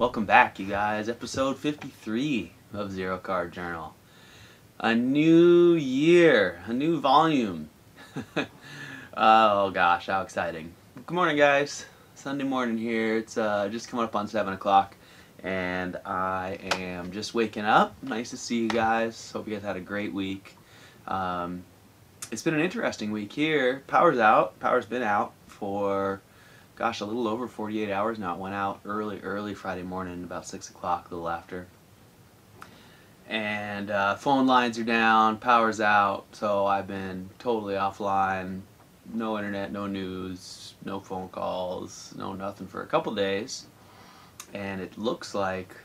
Welcome back, you guys. Episode 53 of Zero Carb Journal. A new year, a new volume. Oh gosh, how exciting. Good morning, guys. Sunday morning here. It's just coming up on 7 o'clock, and I am just waking up. Nice to see you guys. Hope you guys had a great week. It's been an interesting week here. Power's out. Power's been out for, gosh, a little over 48 hours now. It went out early Friday morning, about 6 o'clock, a little after. And phone lines are down, power's out, so I've been totally offline. No internet, no news, no phone calls, no nothing for a couple days. And it looks like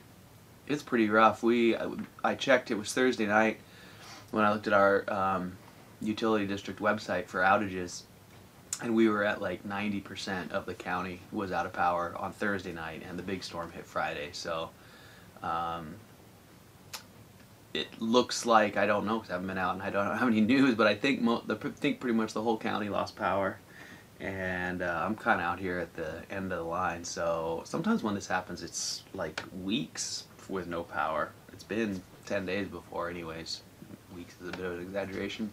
it's pretty rough. I checked, it was Thursday night when I looked at our utility district website for outages. And we were at like 90% of the county was out of power on Thursday night, and the big storm hit Friday. So it looks like, I don't know because I haven't been out and I don't have any news, but I think pretty much the whole county lost power. And I'm kind of out here at the end of the line. So sometimes when this happens, it's like weeks with no power. It's been 10 days before anyways. Weeks is a bit of an exaggeration.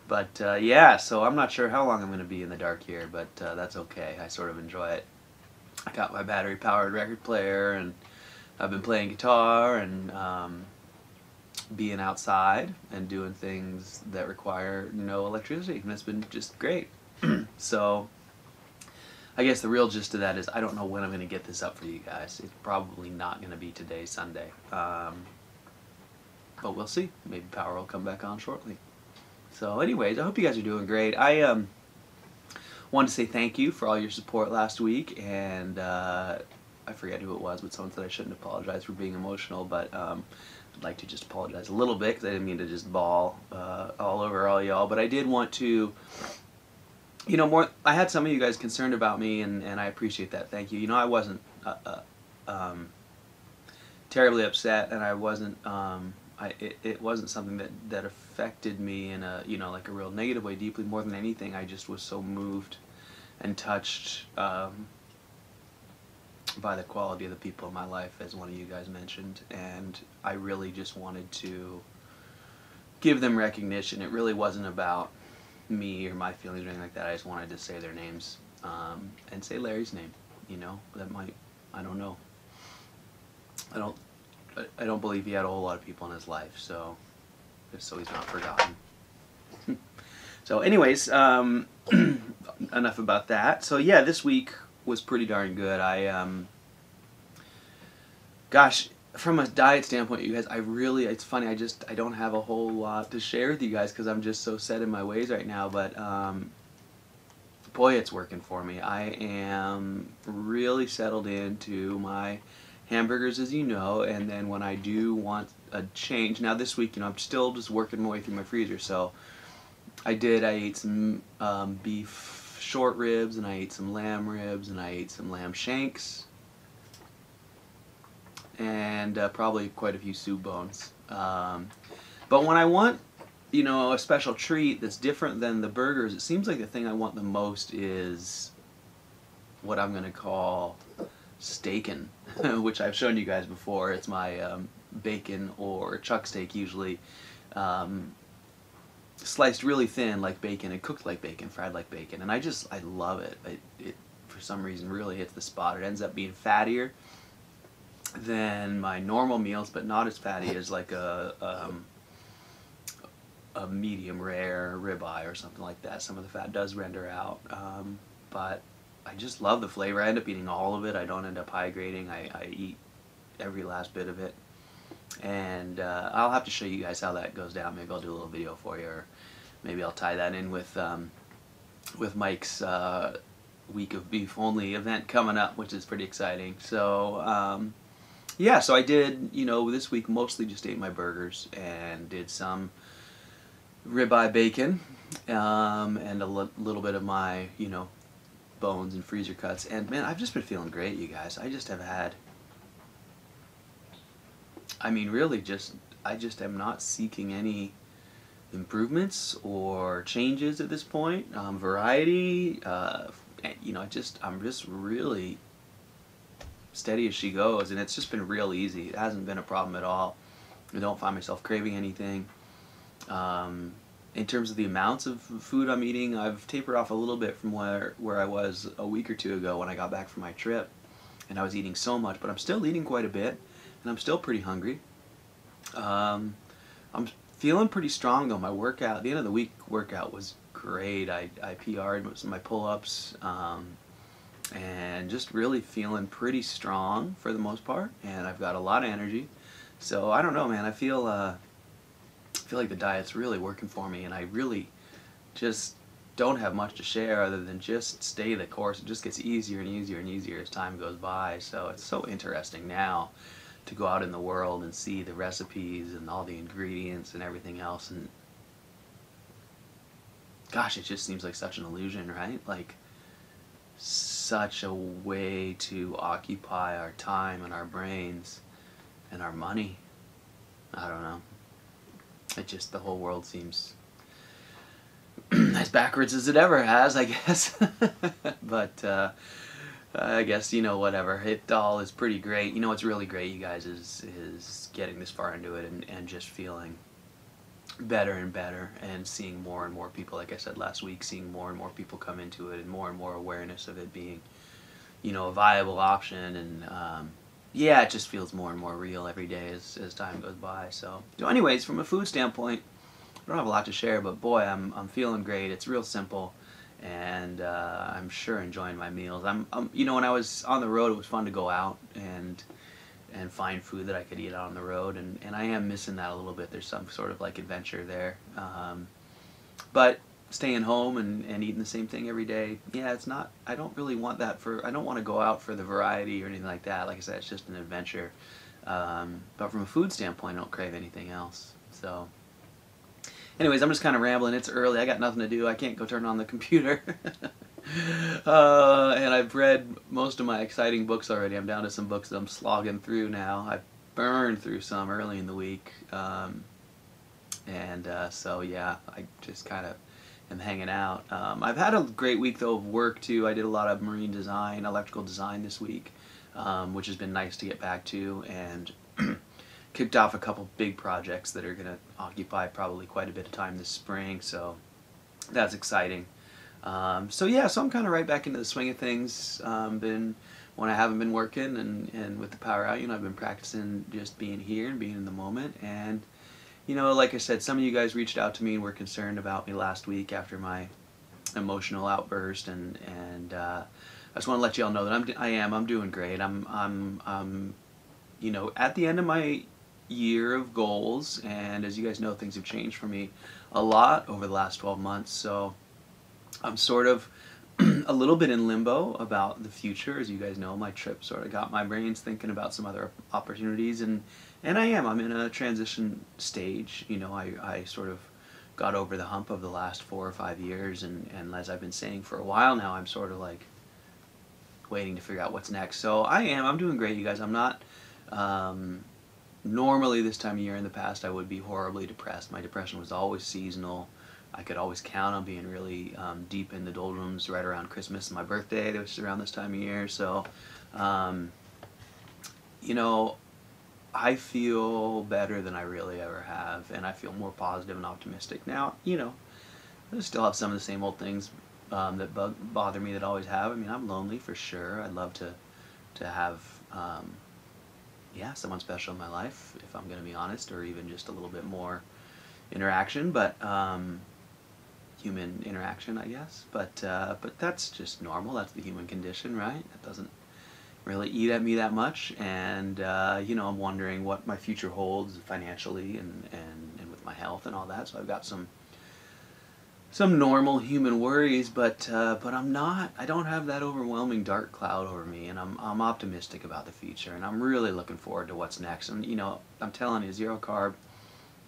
But yeah, so I'm not sure how long I'm going to be in the dark here, but that's okay. I sort of enjoy it. I got my battery-powered record player, and I've been playing guitar and being outside and doing things that require no electricity, and it's been just great. So I guess the real gist of that is I don't know when I'm going to get this up for you guys. It's probably not going to be today, Sunday. But we'll see. Maybe power will come back on shortly. So anyways, I hope you guys are doing great. I wanted to say thank you for all your support last week, and I forget who it was, but someone said I shouldn't apologize for being emotional, but I'd like to just apologize a little bit because I didn't mean to just bawl all over all y'all, but I did want to, you know, I had some of you guys concerned about me, and I appreciate that. Thank you. You know, I wasn't terribly upset, and I wasn't it wasn't something that affected me in a, you know, like a real negative way deeply. More than anything, I just was so moved and touched by the quality of the people in my life, as one of you guys mentioned, and I really just wanted to give them recognition. It really wasn't about me or my feelings or anything like that. I just wanted to say their names and say Larry's name. You know, that might, I don't know. I don't believe he had a whole lot of people in his life, so just so he's not forgotten. So anyways, enough about that. So yeah, this week was pretty darn good. Gosh, from a diet standpoint, you guys, it's funny, I don't have a whole lot to share with you guys because I'm just so set in my ways right now, but boy, it's working for me. I am really settled into my hamburgers, as you know, and then when I do want a change, now this week, you know, I'm still just working my way through my freezer, so I ate some beef short ribs, and I ate some lamb ribs, and I ate some lamb shanks, and probably quite a few soup bones. But when I want, you know, a special treat that's different than the burgers, it seems like the thing I want the most is what I'm going to call steakin', which I've shown you guys before. It's my bacon or chuck steak, usually sliced really thin like bacon and cooked like bacon, fried like bacon, and I love it. It for some reason really hits the spot. It ends up being fattier than my normal meals, but not as fatty as like a medium rare ribeye or something like that. Some of the fat does render out, but I just love the flavor. I end up eating all of it. I don't end up high grading. I eat every last bit of it. And I'll have to show you guys how that goes down. Maybe I'll do a little video for you, or maybe I'll tie that in with Mike's week of beef only event coming up, which is pretty exciting. So yeah, so I did, you know, this week mostly just ate my burgers and did some ribeye bacon and a little bit of my, you know, bones and freezer cuts, and man, I've just been feeling great, you guys. I just have had, I mean, really I just am not seeking any improvements or changes at this point. Variety, you know, I'm just really steady as she goes, and it's just been real easy. It hasn't been a problem at all. I don't find myself craving anything. In terms of the amounts of food I'm eating, I've tapered off a little bit from where I was a week or two ago when I got back from my trip, and I was eating so much, but I'm still eating quite a bit, and I'm still pretty hungry. I'm feeling pretty strong though. My workout, the end of the week workout was great. I PR'd my pull-ups, and just really feeling pretty strong for the most part, and I've got a lot of energy. So I don't know, man. I feel like the diet's really working for me, and I really just don't have much to share other than just stay the course. It just gets easier and easier and easier as time goes by. So it's so interesting now to go out in the world and see the recipes and all the ingredients and everything else, and gosh, it just seems like such an illusion, right? Like such a way to occupy our time and our brains and our money. I don't know. It just, the whole world seems as backwards as it ever has, I guess. But I guess, you know, whatever. It all is pretty great. You know what's really great, you guys, is getting this far into it and just feeling better and better, and seeing more and more people, like I said last week, seeing more and more people come into it, and more awareness of it being, you know, a viable option. And yeah, it just feels more and more real every day as time goes by. So anyways, from a food standpoint, I don't have a lot to share, but boy, I'm feeling great. It's real simple, and I'm sure enjoying my meals. You know, when I was on the road, it was fun to go out and find food that I could eat out on the road, and I am missing that a little bit. There's some sort of like adventure there, but staying home and eating the same thing every day, yeah, it's not, I don't really want that I don't want to go out for the variety or anything like that. Like I said, it's just an adventure. But from a food standpoint, I don't crave anything else. So anyways, I'm just kind of rambling. It's early. I got nothing to do. I can't go turn on the computer. And I've read most of my exciting books already. I'm down to some books that I'm slogging through now. I burned through some early in the week. So yeah, I just kind of am hanging out. I've had a great week though of work too. I did a lot of marine design, electrical design this week, which has been nice to get back to, and kicked off a couple big projects that are going to occupy probably quite a bit of time this spring, so that's exciting. So yeah, so I'm kind of right back into the swing of things. When I haven't been working and with the power out, you know, I've been practicing just being here and being in the moment. And you know, like I said, some of you guys reached out to me and were concerned about me last week after my emotional outburst, and I just want to let you all know that I'm doing great. I'm you know, at the end of my year of goals, and as you guys know, things have changed for me a lot over the last 12 months. So I'm sort of a little bit in limbo about the future. As you guys know, my trip sort of got my brains thinking about some other opportunities, and I'm in a transition stage. You know, I sort of got over the hump of the last 4 or 5 years, and as I've been saying for a while now, I'm sort of like waiting to figure out what's next. So I'm doing great, you guys. I'm not, normally this time of year in the past I would be horribly depressed. My depression was always seasonal. I could always count on being really deep in the doldrums right around Christmas and my birthday, which is around this time of year. So, you know, I feel better than I really ever have, and I feel more positive and optimistic. Now, you know, I still have some of the same old things that bother me that I always have. I mean, I'm lonely for sure. I'd love to have, yeah, someone special in my life, if I'm going to be honest, or even just a little bit more interaction, but human interaction, I guess. But that's just normal. That's the human condition, right? That doesn't really eat at me that much, and you know, I'm wondering what my future holds financially and with my health and all that. So I've got some normal human worries, but I don't have that overwhelming dark cloud over me, and I'm optimistic about the future, and I'm really looking forward to what's next. And you know, I'm telling you, zero carb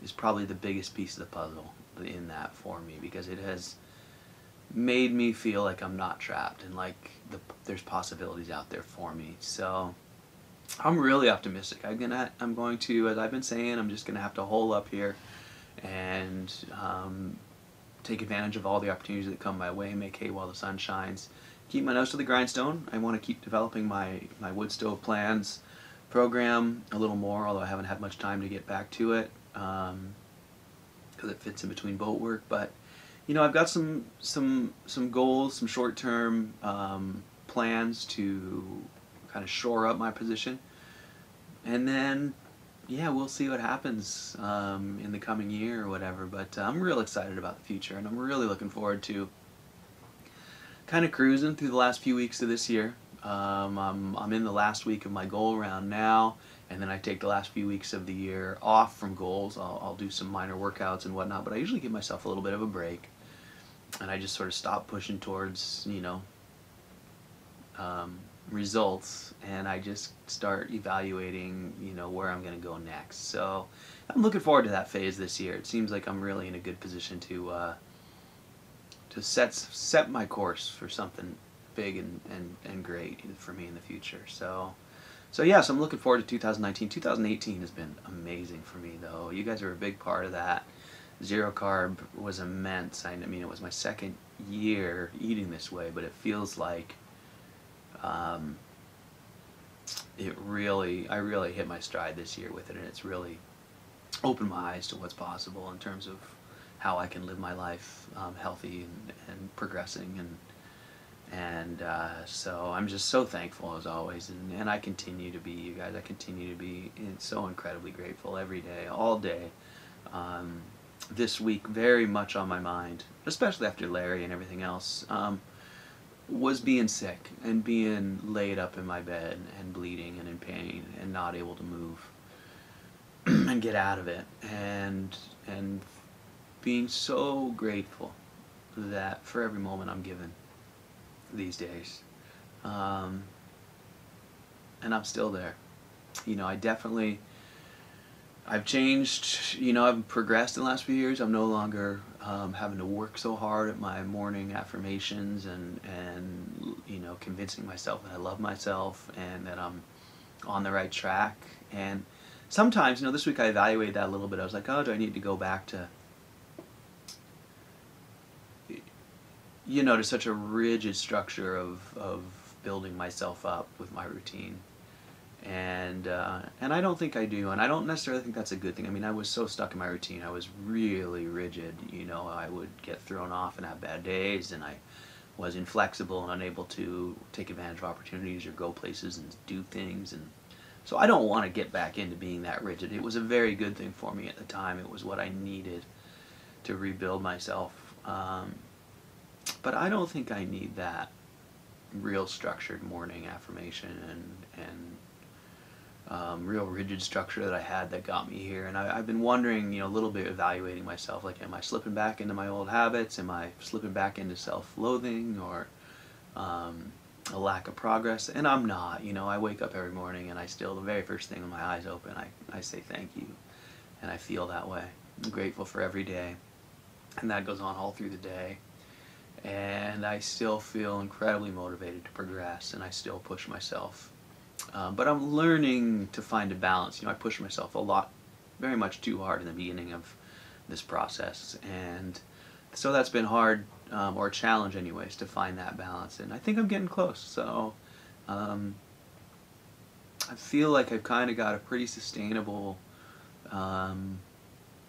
is probably the biggest piece of the puzzle in that for me, because it has made me feel like I'm not trapped, and like there's possibilities out there for me. So I'm really optimistic. I'm going to, as I've been saying, I'm just gonna have to hole up here and take advantage of all the opportunities that come my way, make hay while the sun shines, keep my nose to the grindstone. I want to keep developing my wood stove plans program a little more, although I haven't had much time to get back to it because it fits in between boat work. But you know, I've got some goals, some short-term plans to kind of shore up my position, and then yeah, we'll see what happens in the coming year or whatever. But I'm real excited about the future, and I'm really looking forward to kind of cruising through the last few weeks of this year. I'm in the last week of my goal round now, and then I take the last few weeks of the year off from goals. I'll do some minor workouts and whatnot, but I usually give myself a little bit of a break, and I just sort of stop pushing towards, you know, results, and I just start evaluating, you know, where I'm going to go next. So I'm looking forward to that phase this year. It seems like I'm really in a good position to set my course for something big and great for me in the future. So yeah, so I'm looking forward to 2019. 2018 has been amazing for me, though. You guys are a big part of that. Zero carb was immense. I mean, it was my second year eating this way, but it feels like I really hit my stride this year with it, and it's really opened my eyes to what's possible in terms of how I can live my life healthy and progressing, and so I'm just so thankful as always, and I continue to be, you guys, I continue to be so incredibly grateful every day, all day. This week, very much on my mind, especially after Larry and everything else, was being sick and being laid up in my bed and bleeding and in pain and not able to move and get out of it, and being so grateful that for every moment I'm given these days, and I'm still there. You know, I've changed, you know, I've progressed in the last few years. I'm no longer having to work so hard at my morning affirmations and you know, convincing myself that I love myself and that I'm on the right track. And sometimes, you know, this week I evaluated that a little bit. I was like, oh, do I need to go back to, you know, to such a rigid structure of building myself up with my routine? And I don't think I do, and I don't necessarily think that's a good thing. I mean, I was so stuck in my routine. I was really rigid, you know. I would get thrown off and have bad days, and I was inflexible and unable to take advantage of opportunities or go places and do things. And so I don't want to get back into being that rigid. It was a very good thing for me at the time. It was what I needed to rebuild myself. But I don't think I need that real structured morning affirmation and real rigid structure that I had that got me here. And I've been wondering, you know, a little bit, evaluating myself, like, am I slipping back into my old habits? Am I slipping back into self-loathing or a lack of progress? And I'm not. You know, I wake up every morning and I still, the very first thing when my eyes open, I say thank you, and I feel that way. I'm grateful for every day, and that goes on all through the day. And I still feel incredibly motivated to progress, and I still push myself. But I'm learning to find a balance. You know, I pushed myself a lot, very much too hard in the beginning of this process, and so that's been hard, or a challenge anyways, to find that balance, and I think I'm getting close. So I feel like I've kind of got a pretty sustainable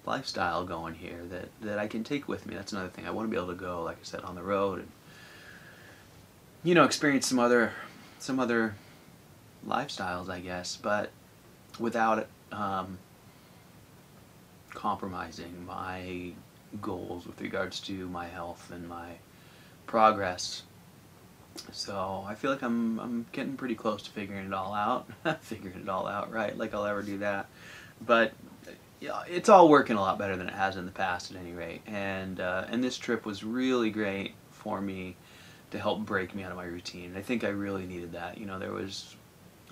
lifestyle going here that I can take with me. That's another thing. I want to be able to go, like I said, on the road and, you know, experience some other lifestyles, I guess, but without compromising my goals with regards to my health and my progress. So I feel like I'm getting pretty close to figuring it all out. Figuring it all out, right? Like I'll ever do that. But yeah, it's all working a lot better than it has in the past, at any rate. And this trip was really great for me to help break me out of my routine. I think I really needed that. You know, there was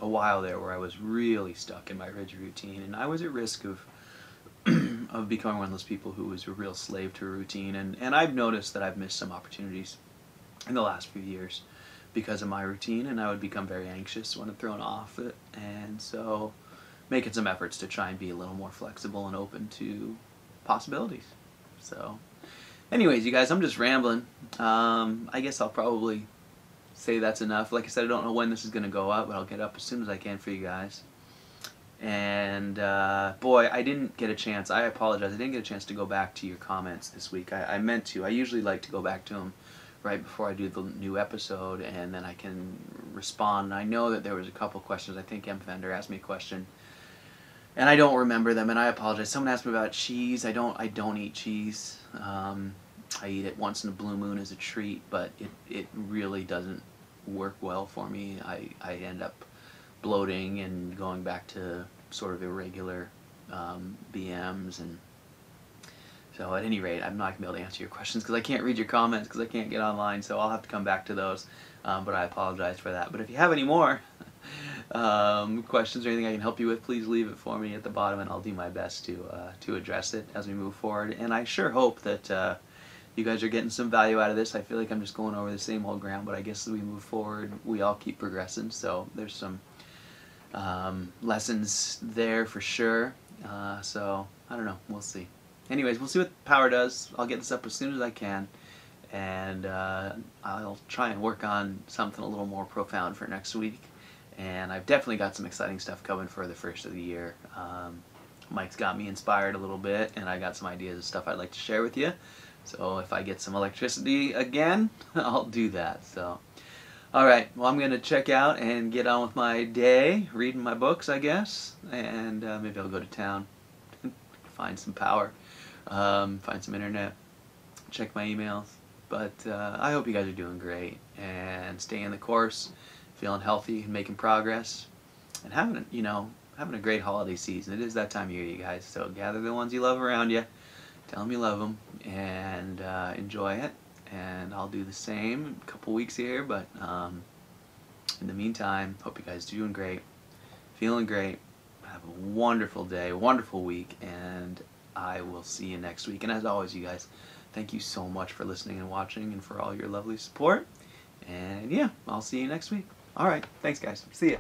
a while there where I was really stuck in my rigid routine, and I was at risk of of becoming one of those people who was a real slave to a routine. And I've noticed that I've missed some opportunities in the last few years because of my routine, and I would become very anxious when I'm thrown off it. And so making some efforts to try and be a little more flexible and open to possibilities. So anyways, you guys, I'm just rambling. I guess I'll probably say that's enough. Like I said, I don't know when this is going to go up, but I'll get up as soon as I can for you guys. And boy, I didn't get a chance. I apologize. I didn't get a chance to go back to your comments this week. I meant to. I usually like to go back to them right before I do the new episode, and then I can respond. I know that there was a couple questions. I think M. Fender asked me a question, and I don't remember them, and I apologize. Someone asked me about cheese. I don't eat cheese. I eat it once in a blue moon as a treat, but it really doesn't work well for me. I end up bloating and going back to sort of irregular BMs, and so at any rate, I'm not going to be able to answer your questions because I can't read your comments because I can't get online, so I'll have to come back to those, but I apologize for that. But if you have any more questions or anything I can help you with, please leave it for me at the bottom, and I'll do my best to address it as we move forward. And I sure hope that you guys are getting some value out of this. I feel like I'm just going over the same old ground, but I guess as we move forward, we all keep progressing, so there's some lessons there for sure. So I don't know, we'll see. Anyways, we'll see what Power does. I'll get this up as soon as I can, and I'll try and work on something a little more profound for next week. And I've definitely got some exciting stuff coming for the first of the year. Mike's got me inspired a little bit, and I got some ideas of stuff I'd like to share with you. So if I get some electricity again, I'll do that. So, alright, well, I'm going to check out and get on with my day, reading my books, I guess, and maybe I'll go to town, find some power, find some internet, check my emails. But I hope you guys are doing great and staying the course, feeling healthy, making progress, and having a great holiday season. It is that time of year, you guys, so gather the ones you love around you, tell them you love them, and enjoy it. And I'll do the same in a couple weeks here, but in the meantime, hope you guys are doing great, feeling great, have a wonderful day, wonderful week, and I will see you next week. And as always, you guys, thank you so much for listening and watching and for all your lovely support. And yeah, I'll see you next week. Alright, thanks guys. See ya.